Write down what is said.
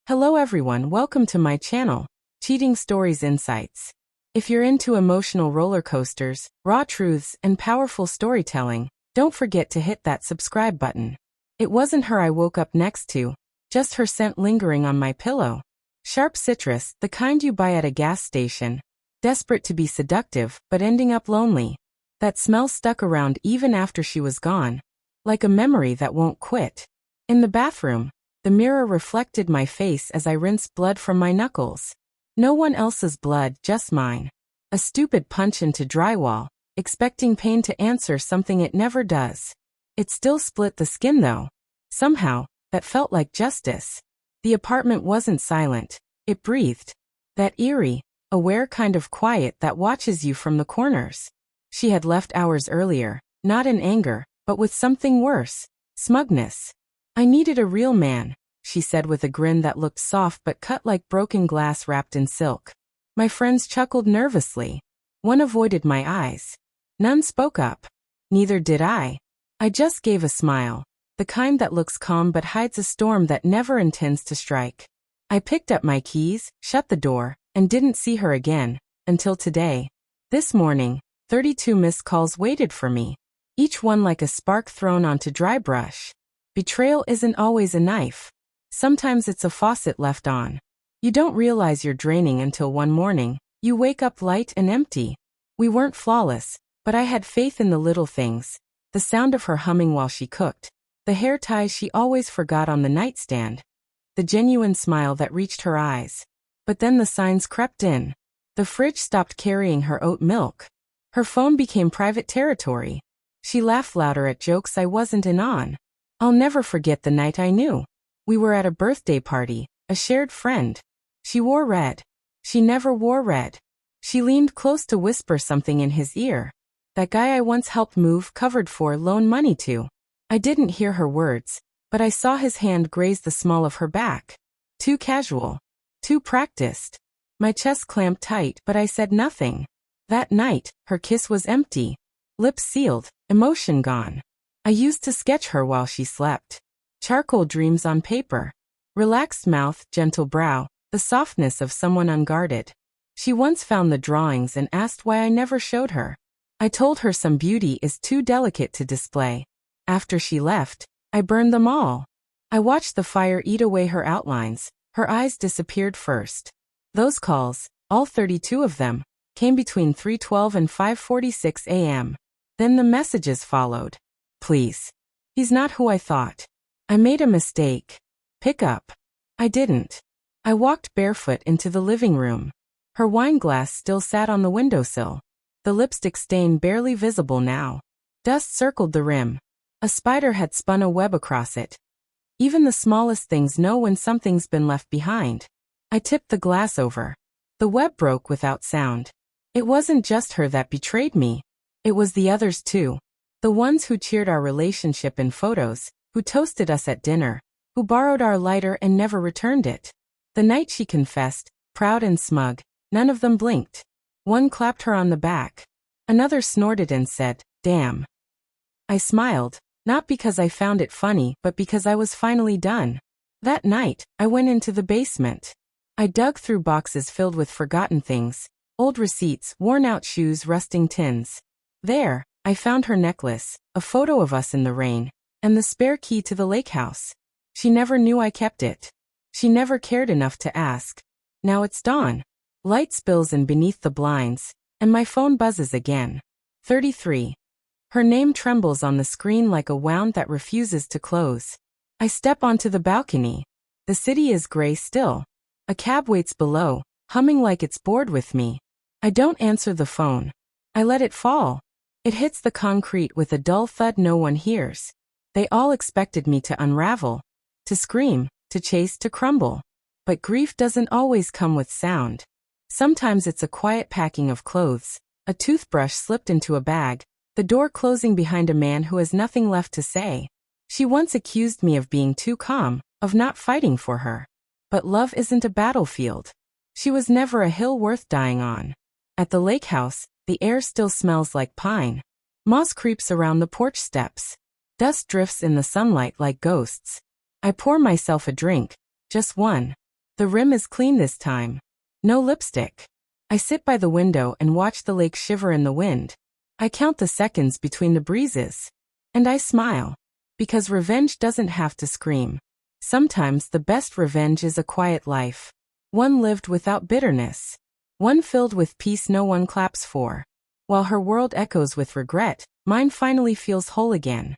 Hello everyone, welcome to my channel, Cheating Stories Insights. If you're into emotional roller coasters, raw truths, and powerful storytelling, don't forget to hit that subscribe button. It wasn't her I woke up next to, just her scent lingering on my pillow. Sharp citrus, the kind you buy at a gas station, desperate to be seductive, but ending up lonely. That smell stuck around even after she was gone, like a memory that won't quit. In the bathroom, the mirror reflected my face as I rinsed blood from my knuckles. No one else's blood, just mine. A stupid punch into drywall, expecting pain to answer something it never does. It still split the skin though. Somehow, that felt like justice. The apartment wasn't silent, it breathed. That eerie, aware kind of quiet that watches you from the corners. She had left hours earlier, not in anger, but with something worse, smugness. I needed a real man, she said with a grin that looked soft but cut like broken glass wrapped in silk. My friends chuckled nervously. One avoided my eyes. None spoke up. Neither did I. I just gave a smile, the kind that looks calm but hides a storm that never intends to strike. I picked up my keys, shut the door, and didn't see her again, until today. This morning, 32 missed calls waited for me, each one like a spark thrown onto dry brush. Betrayal isn't always a knife. Sometimes it's a faucet left on. You don't realize you're draining until one morning, you wake up light and empty. We weren't flawless, but I had faith in the little things. The sound of her humming while she cooked. The hair ties she always forgot on the nightstand. The genuine smile that reached her eyes. But then the signs crept in. The fridge stopped carrying her oat milk. Her phone became private territory. She laughed louder at jokes I wasn't in on. I'll never forget the night I knew. We were at a birthday party, a shared friend. She wore red. She never wore red. She leaned close to whisper something in his ear. That guy I once helped move covered for loan money to. I didn't hear her words, but I saw his hand graze the small of her back. Too casual. Too practiced. My chest clamped tight, but I said nothing. That night, her kiss was empty. Lips sealed, emotion gone. I used to sketch her while she slept. Charcoal dreams on paper. Relaxed mouth, gentle brow, the softness of someone unguarded. She once found the drawings and asked why I never showed her. I told her some beauty is too delicate to display. After she left, I burned them all. I watched the fire eat away her outlines. Her eyes disappeared first. Those calls, all 32 of them, came between 3:12 and 5:46 a.m. Then the messages followed. Please. He's not who I thought. I made a mistake. Pick up. I didn't. I walked barefoot into the living room. Her wine glass still sat on the windowsill. The lipstick stain barely visible now. Dust circled the rim. A spider had spun a web across it. Even the smallest things know when something's been left behind. I tipped the glass over. The web broke without sound. It wasn't just her that betrayed me. It was the others too. The ones who cheered our relationship in photos, who toasted us at dinner, who borrowed our lighter and never returned it. The night she confessed, proud and smug, none of them blinked. One clapped her on the back. Another snorted and said, "Damn." I smiled, not because I found it funny, but because I was finally done. That night, I went into the basement. I dug through boxes filled with forgotten things, old receipts, worn-out shoes, rusting tins. There, I found her necklace, a photo of us in the rain, and the spare key to the lake house. She never knew I kept it. She never cared enough to ask. Now it's dawn. Light spills in beneath the blinds, and my phone buzzes again. 33. Her name trembles on the screen like a wound that refuses to close. I step onto the balcony. The city is gray still. A cab waits below, humming like it's bored with me. I don't answer the phone. I let it fall. It hits the concrete with a dull thud no one hears. They all expected me to unravel, to scream, to chase, to crumble. But grief doesn't always come with sound. Sometimes it's a quiet packing of clothes, a toothbrush slipped into a bag, the door closing behind a man who has nothing left to say. She once accused me of being too calm, of not fighting for her. But love isn't a battlefield. She was never a hill worth dying on. At the lake house, the air still smells like pine. Moss creeps around the porch steps. Dust drifts in the sunlight like ghosts. I pour myself a drink, just one. The rim is clean this time. No lipstick. I sit by the window and watch the lake shiver in the wind. I count the seconds between the breezes. And I smile. Because revenge doesn't have to scream. Sometimes the best revenge is a quiet life. One lived without bitterness. One filled with peace no one claps for. While her world echoes with regret, mine finally feels whole again.